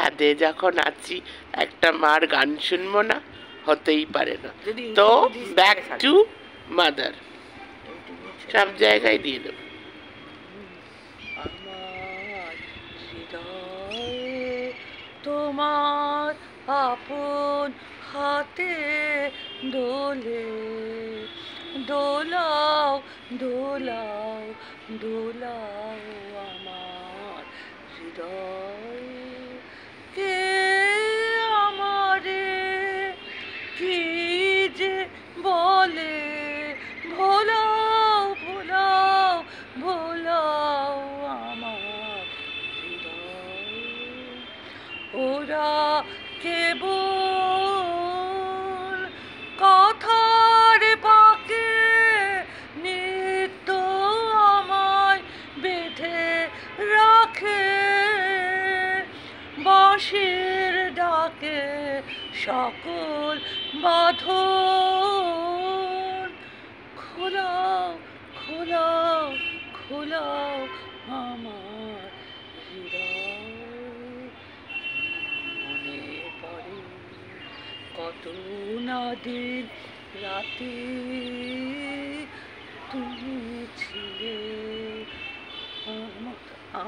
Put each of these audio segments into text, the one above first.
ছাদে যখন আছি একটা মার গান শুনবো না? হতেই পারে না। তো ব্যাক টু মাদার, সব জায়গায় দিয়ে দেবো। আমার হৃদয়ে তোমার আপন হাতে দোলে, দোলাও দোলাও দোলাও আমার হৃদয়ে। কে আমারে কি যে বলে, ভোলাও ভোলাও ভোলাও আমার হৃদয়ে। ওরা কেবল কথার পাকে নিত্য আমায় বেঁধে রাখে, বাঁশির ডাকে সকল বাঁধন খোলাও খোলাও খোলাও আমার হৃদয়। মনে পড়ে কত না দিন রাতে তুমি ছিলে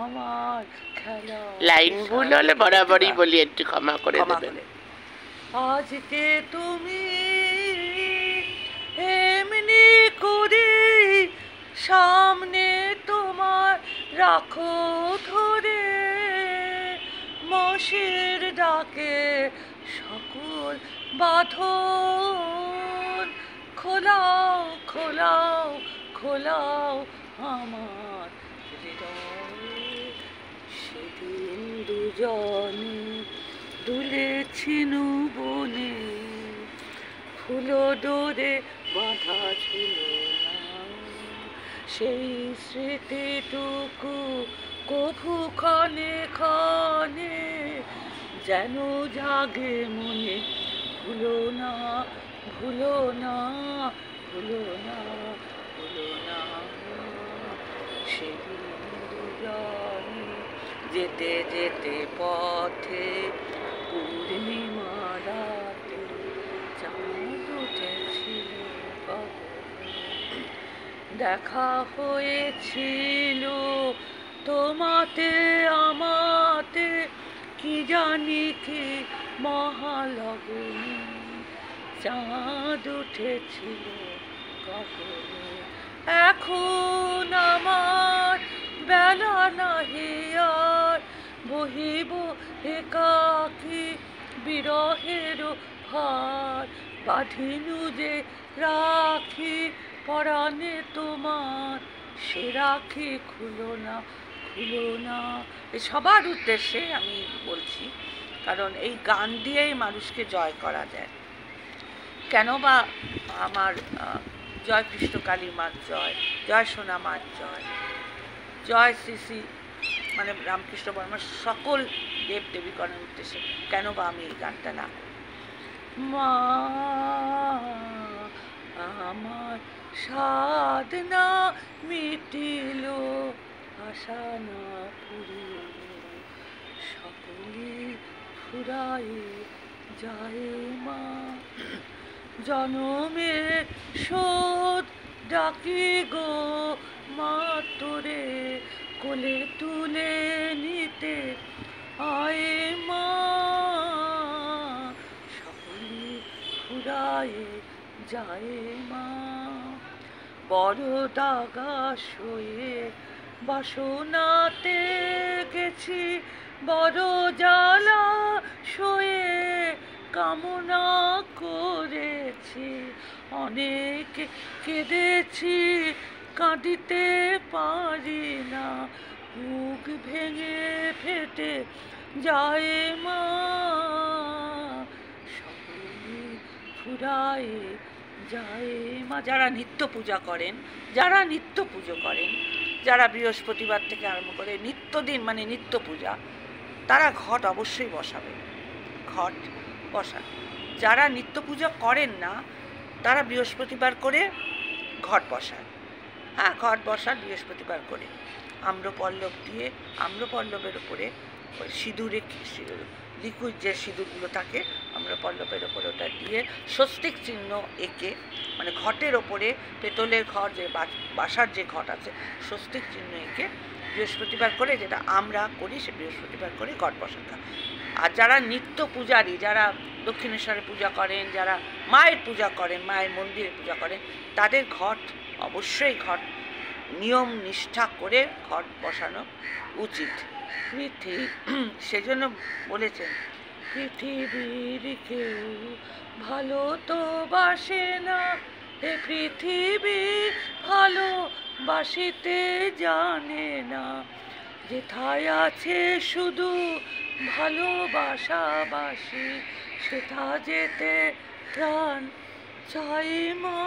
আমার খেলা। লাইন ভুল হলে বরাবরই বলি, একটু ক্ষমা করে দেবেন। আজকে তুমি এমনি করে সামনে তোমার রাখো ধরে, মশির ডাকে সকল বাঁধন খোলাও খোলাও খোলাও আমার হৃদয়। সেদিন দুজনে দুলেছিনু বনে, ফুলো ডোরে বাঁধা ছিল না, সেই স্মৃতিটুকু কভু ক্ষণে ক্ষণে যেন জাগে মনে। ভুলো না ভুলো না ভুলো না ভুলো না। সেদিন দুজনে যেতে যেতে পথে পূর্ণিমা রাতে চাঁদ উঠেছিল গগনে, দেখা হয়েছিল তোমাতে আমাতে কি জানি কি মহালগ্নে, চাঁদ উঠেছিল গগনে। এখন আমার বেলা নাহি আর বহিব একাকী বিরহের ভার, বাঁধিনু যে রাখি পরাণে তোমার, সে রাখি খুলো না খুলো না। এই সবার উদ্দেশ্যে আমি বলছি, কারণ এই গান দিয়েই মানুষকে জয় করা যায়। কেন বা আমার জয় কৃষ্ণকালী মার জয়, জয় সোনা মার জয়, জয় শ্রী শ্রী মানে রামকৃষ্ণ বর্মার সকল দেব দেবীগণের উদ্দেশ্যে কেন বা আমি এই গানটা না করি। মা আমার সাধনা মিটিল, আশা না পুরিল, সকলে ফুরায় যায় মা। জনমের শোধ ডাকি গো মা তোরে, কোলে তুলে নিতে আয় মা, সকলে ফুরায় যায় মা। বড় দাগা সয়ে বাসনাতে গেছি, বড় জ্বালা সয়ে কামনা করেছি, অনেক কেঁদেছি কাঁদিতে পারি না, বুক ভেঙে ফেটে যায় মা, সকলে ফুরায় যায় মা। যারা নিত্য পূজা করেন, যারা নিত্য পুজো করেন, যারা বৃহস্পতিবার থেকে আরম্ভ করে নিত্যদিন মানে নিত্য পূজা, তারা ঘট অবশ্যই বসাবে, ঘট বসান। যারা নিত্য পূজা করেন না তারা বৃহস্পতিবার করে ঘট বসান। হ্যাঁ, ঘট বসান বৃহস্পতিবার করে, আম্রপল্লব দিয়ে, আম্রপল্লবের উপরে ওই সিঁদুরে লিকুইড যে সিঁদুরগুলো থাকে আমরা পল্লবের ওপরে ওটা দিয়ে স্বস্তিক চিহ্ন এঁকে, মানে ঘটের ওপরে পেতলের ঘট যে বাসার যে ঘট আছে স্বস্তিক চিহ্ন এঁকে বৃহস্পতিবার করে, যেটা আমরা করি সে বৃহস্পতিবার করে ঘট বসাতে। আর যারা নিত্য পূজারী, যারা দক্ষিণেশ্বরে পূজা করেন, যারা মায়ের পূজা করেন, মায়ের মন্দিরে পূজা করেন, তাদের ঘট অবশ্যই ঘট নিয়ম নিষ্ঠা করে ঘট বসানো উচিত। সেজন্য বলেছেন পৃথিবীর কেউ ভালো তো বাসে না, এ পৃথিবী ভালো বাসিতে জানে না, যেথায় আছে শুধু ভালোবাসাবাসি, সেথা যেতে প্রাণ চাই মা,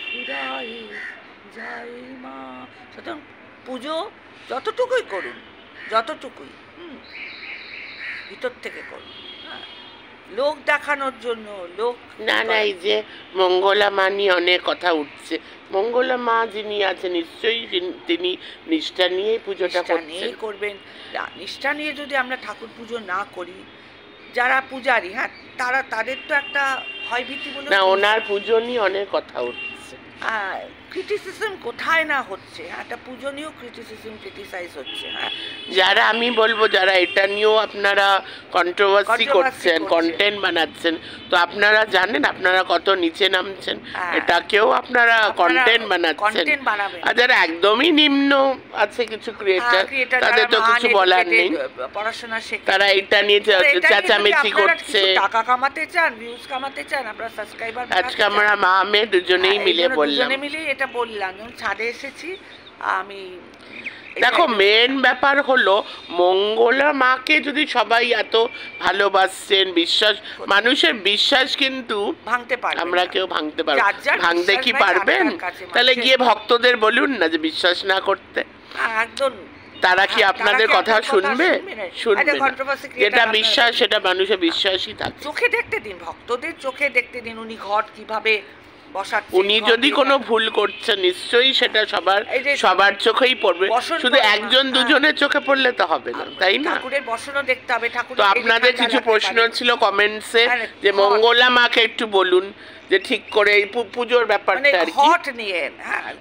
ফুরায় যাই মা। সুতরাং পুজো যতটুকুই করুন, যতটুকুই ভিতর থেকে করুন, হ্যাঁ, লোক দেখানোর জন্য লোক না। এই যে মঙ্গলা মা নিয়ে অনেক কথা উঠছে, মঙ্গলা মা যিনি আছেন নিশ্চয়ই তিনি নিষ্ঠা নিয়েই পুজোটা করবেন। নিষ্ঠা নিয়ে যদি আমরা ঠাকুর পুজো না করি, যারা পূজারী, হ্যাঁ, তাদের তো একটা ভয়ভীতি বলে না, ওনার পুজো নিয়ে অনেক কথা উঠছে, ক্রিটিসিজম কোথায় না হচ্ছে, একটা পূজনীয় ক্রিটিসাইজ হচ্ছে। হ্যাঁ, যারা আমি বলবো যারা এটা নিয়েও আপনারা কন্ট্রোভার্সি করছেন, কন্টেন্ট বানাচ্ছেন, তো আপনারা জানেন আপনারা কত নিচে নামছেন, এটাকেও আপনারা কন্টেন্ট বানাচ্ছেন। আর যারা একদমই নিম্ন আছে কিছু ক্রিয়েটার, তাদের তো কিছু বলার নেই, পড়াশোনা শেখে, তারা এটা নিয়ে চেঁচামেচি করছে, টাকা কামাতে চান, ভিউজ কামাতে চান, আপনারা সাবস্ক্রাইবার। আজকে আমরা মা মেয়ে দুজনেই মিলে এটা বললাম, যখন ছাদে এসেছি আমি। দেখো, মেন ব্যাপার হলো মঙ্গলা মাকে যদি সবাই এত ভালোবাসছেন, বিশ্বাস, মানুষের বিশ্বাস কিন্তু ভাঙতে পারে, আমরা কেউ ভাঙতে পারবো, ভাঙতে কি পারবেন? তাহলে গিয়ে ভক্তদের বলুন না যে বিশ্বাস না করতে, একদম। তারা কি আপনাদের কথা শুনবে? শুনবে না। যেটা বিশ্বাস সেটা মানুষের বিশ্বাসই থাকে। চোখে দেখতে দিন, ভক্তদের চোখে দেখতে দিন উনি ঘট কিভাবে বসাচ্ছেন। উনি যদি কোনো ভুল করছেন নিশ্চয়ই সেটা সবার চোখেই পড়বে, শুধু একজন দুজনের চোখে পড়লে তো হবে না, তাই না? ঠাকুরের বসানো দেখতে হবে। তো আপনাদের কিছু প্রশ্ন ছিল কমেন্টসে যে মঙ্গলা মাকে একটু বলুন যে ঠিক করে এই পুজোর ব্যাপারটা আর কি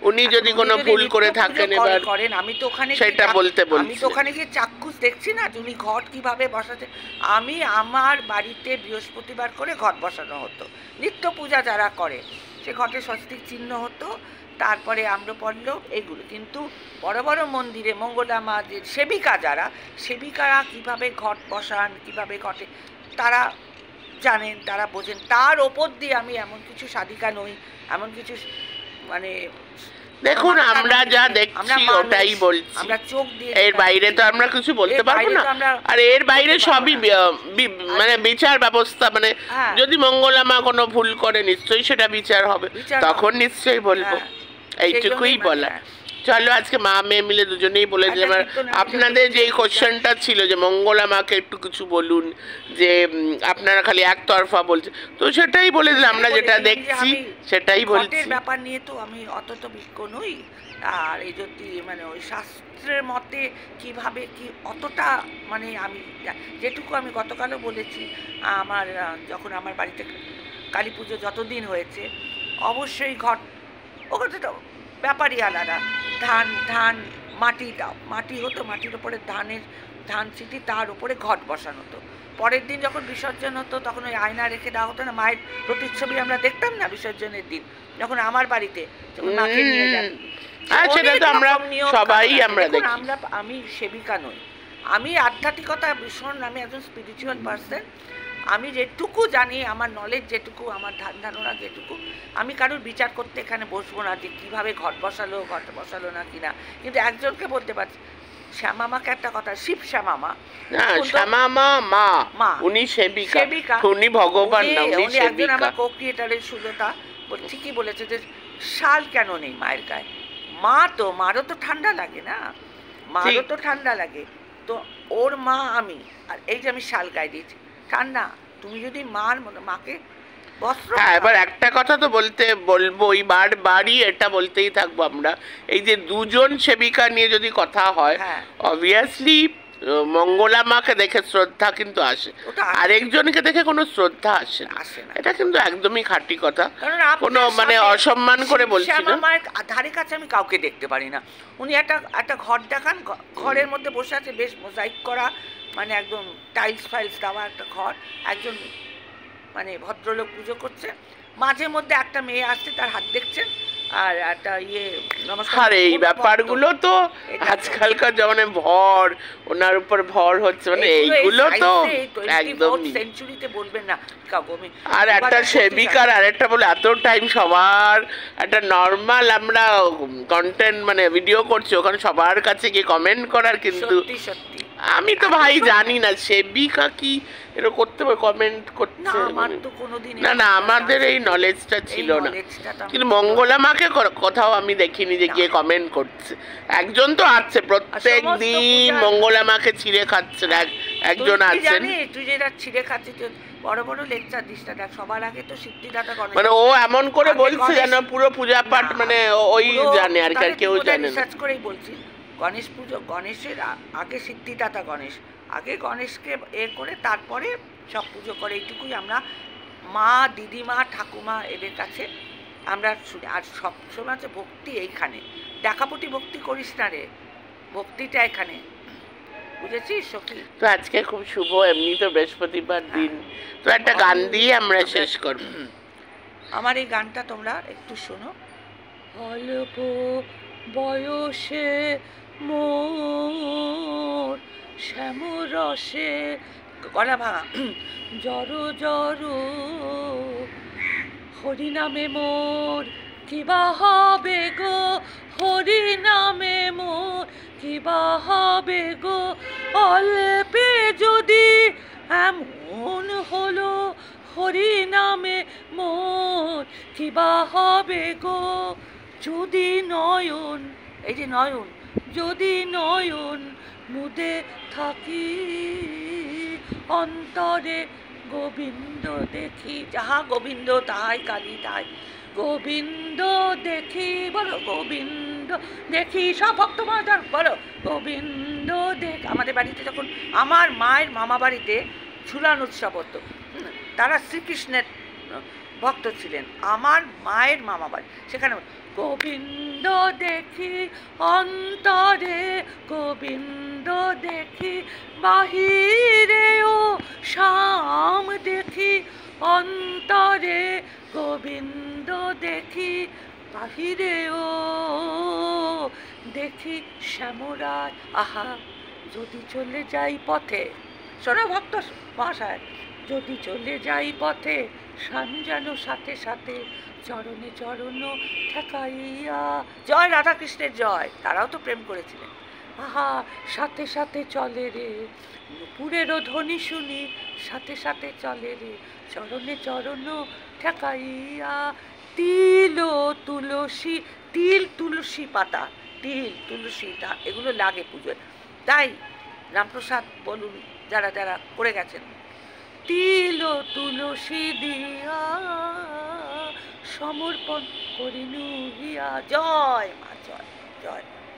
উনি যদি কোনো ভুল করে থাকেন এবার করেন, আমি তো ওখানে সেটা বলতে বলছি, আমি তো ওখানে গিয়ে চাক্ষুষ দেখছি না উনি ঘট কিভাবে বসাতে। আমি আমার বাড়িতে বৃহস্পতিবার করে ঘট বসানো হতো, নিত্য পূজা যারা করে সে ঘটে স্বস্তিক চিহ্ন হতো, তারপরে আম্রপল্লব এগুলো। কিন্তু বড় বড় মন্দিরে মঙ্গলা মা যে সেবিকারা কিভাবে ঘট বসান, কিভাবে ঘটে তারা জানেন, তারা বোঝেন। তার ওপর দিয়ে আমি এমন কিছু সাধিকা নই, এমন কিছু মানে দেখুন আমরা যা দেখছি ওটাই বলছি, আমরা চোখ দিয়ে, এর বাইরে তো আমরা কিছু বলতে পারবো না। আর এর বাইরে সবই মানে বিচার ব্যবস্থা, মানে যদি মঙ্গলা মা কোনো ভুল করে নিশ্চয়ই সেটা বিচার হবে, তখন নিশ্চয়ই বলবো, এইটুকুই বলা। চলো আজকে মা মেয়ে মিলে দুজনেই বলে দিলাম। আপনাদের যে কোশ্চেনটা ছিল যে মঙ্গলা মাকে একটু কিছু বলুন, যে আপনারা খালি একতরফা বলছেন, তো সেটাই বলে দিলাম, আমরা যেটা দেখছি সেটাই বলছি। ব্যাপার নিয়ে তো আমি অত তো বিজ্ঞ নই, আর এই যদি মানে ওই শাস্ত্রের মতে কিভাবে কি অতটা মানে আমি যেটুকু আমি গতকালও বলেছি, আমার যখন আমার বাড়িতে কালী পুজো যতদিন হয়েছে অবশ্যই ঘট, ওখানে তো ব্যাপারই আলাদা। ধান মাটি দাও, মাটি হতো, মাটির ওপরে ধান ছিটি, তার উপরে ঘট বসানো হতো। পরের দিন যখন বিসর্জন হতো তখন ওই আয়না রেখে দেওয়া হতো না, মায়ের প্রতিচ্ছবি আমরা দেখতাম না বিসর্জনের দিন যখন আমার বাড়িতে মাকে নিয়ে যেতাম। আমি সেবিকা নই, আমি আধ্যাত্মিকতা ভীষণ, আমি একজন স্পিরিচুয়াল পার্সন। আমি যেটুকু জানি, আমার নলেজ যেটুকু, আমার ধারণা যেটুকু, আমি কারোর বিচার করতে এখানে বসবো না যে কীভাবে ঘট বসালো না কিনা। কিন্তু একজনকে বলতে পারছি, শ্যামামাকে একটা কথা, শিব শ্যামামা, উনি সেবিকা, উনি ভগবান না, উনি একজন আমার কো-ক্রিয়েটারের সুলতা ঠিকই বলেছে যে শাল কেন নেই মায়ের গায়ে। মারও তো ঠান্ডা লাগে না, মারও তো ঠান্ডা লাগে, তো ওর মা আমি, আর এই যে আমি শাল গায়ে দিয়েছি ঠান্ডা। তুমি যদি মাকে হ্যাঁ, এবার একটা কথা তো বলবোই, বারবারই এটা বলতেই থাকবো আমরা, এই যে দুজন সেবিকা নিয়ে যদি কথা হয়, অবভিয়াসলি মঙ্গলা মাকে দেখে শ্রদ্ধা কিন্তু আসে, আরেকজনকে দেখে কোনো শ্রদ্ধা আসে না। এটা কিন্তু একদমই খাঁটি কথা, কোনো মানে অসম্মান করে বলছি না। আমার ধারে কাছে আমি কাউকে দেখতে পারি না। উনি একটা ঘর দেখান, ঘরের মধ্যে বসে আছে, বেশ মোজাইক করা, মানে একদম টাইলস ফাইলস দেওয়া একটা ঘর, একজন মানে ভদ্রলোক পুজো করছে, মাঝে মধ্যে একটা মেয়ে আসছে, তার হাত দেখছেন, আর একটা নমস্কার। এই ব্যাপারগুলো তো আজকালকার জমানে ওনার উপর ভর হচ্ছে, মানে এইগুলো তো একদম সেঞ্চুরিতে বলবেন না। আর একটা সেবিকার আর একটা বলে এত টাইম সবার একটা নর্মাল আমরা কন্টেন্ট মানে ভিডিও করছি, ওখানে সবার কাছে গিয়ে কমেন্ট করার, কিন্তু সত্যি আমি তো ভাই জানি না সেবিকা কি এরকম করতে পারে, কমেন্ট করতে। না না, আমাদের এই নলেজটা ছিল না। কিন্তু মঙ্গলা মাকে কোথাও আমি দেখিনি যে গিয়ে কমেন্ট করছে। একজন তো আছে প্রত্যেক দিন মঙ্গলা মাকে ছিঁড়ে খাচ্ছেন, একজন আছেন। তুই যেটা ছিঁড়ে খাচ্ছিস, বড় বড় লেকচার দিস না, দেখ সবার আগে তো সিদ্ধিদাতা গণেশ, মানে ও এমন করে বলছে যেন পুরো পূজা পাঠ মানে ওই জানে, আর কেউ জানে না। রিসার্চ করেই বলছি, গণেশ পুজো, গণেশের আগে সিদ্ধিদাতা গণেশ, আগে গণেশকে করে তারপরে সব পুজো করে, এইটুকুই আমরা মা, দিদিমা, ঠাকুমা এদের কাছে আমরা শুনি। আর সবসময় হচ্ছে ভক্তি এইখানে, দেখাপটি ভক্তি করিস না রে, ভক্তিটা এখানে, বুঝেছিস সখী? তো আজকে খুব শুভ, এমনি তো বৃহস্পতিবার দিন, তো একটা গান দিয়ে আমরা শেষ করব। আমার এই গানটা তোমরা একটু শোনো। অল্প বয়সে মোর শ্যামরসে, গলা ভাঙা, জড়ো জড়ো হরিনামে মোর কিবা হবে গো, হরিনামে মোর কিবা হবে গো, অল্পে যদি এমন হলো, হরিনামে মোর কিবা হবে গো, যদি নয়ন, এই যে নয়ন, যদি নয়ন মুদে থাকি, অন্তরে গোবিন্দ দেখি, যাহা গোবিন্দ তাহাই কালী, তাই গোবিন্দ দেখি, বলো গোবিন্দ দেখি, সব ভক্ত মাতার বলো গোবিন্দ দেখ। আমাদের বাড়িতে যখন আমার মায়ের মামা বাড়িতে ঝুলান উৎসব হতো, তারা শ্রীকৃষ্ণের ভক্ত ছিলেন, আমার মায়ের মামা বাড়ি, সেখানে গোবিন্দ দেখি অন্তরে, গোবিন্দ দেখি বাহিরেও, শ্যাম দেখি অন্তরে, গোবিন্দ দেখি বাহিরেও, দেখি শ্যামরায়, আহা যদি চলে যাই পথে, শোনো ভক্ত মহাশয়, যদি চলে যাই পথে, সাঞ্জানো সাথে সাথে, চরণে চরণ ঠেকাইয়া, জয় রাধাকৃষ্ণের জয়, তারাও তো প্রেম করেছিলেন। আহা সাথে সাথে চলে রে, নুপুরেরও ধ্বনি শুনি, সাথে সাথে চলে রে, চরণে চরণ ঠেকাইয়া, তিল তুলসী, তিল তুলসী পাতা, তিল তুলসী এগুলো লাগে পুজোয়, তাই রামপ্রসাদ বলুন যারা যারা করে গেছেন, তিল তুলসী দিয়া সমর্পণ করিনু হিয়া, জয় মা, জয় জয়।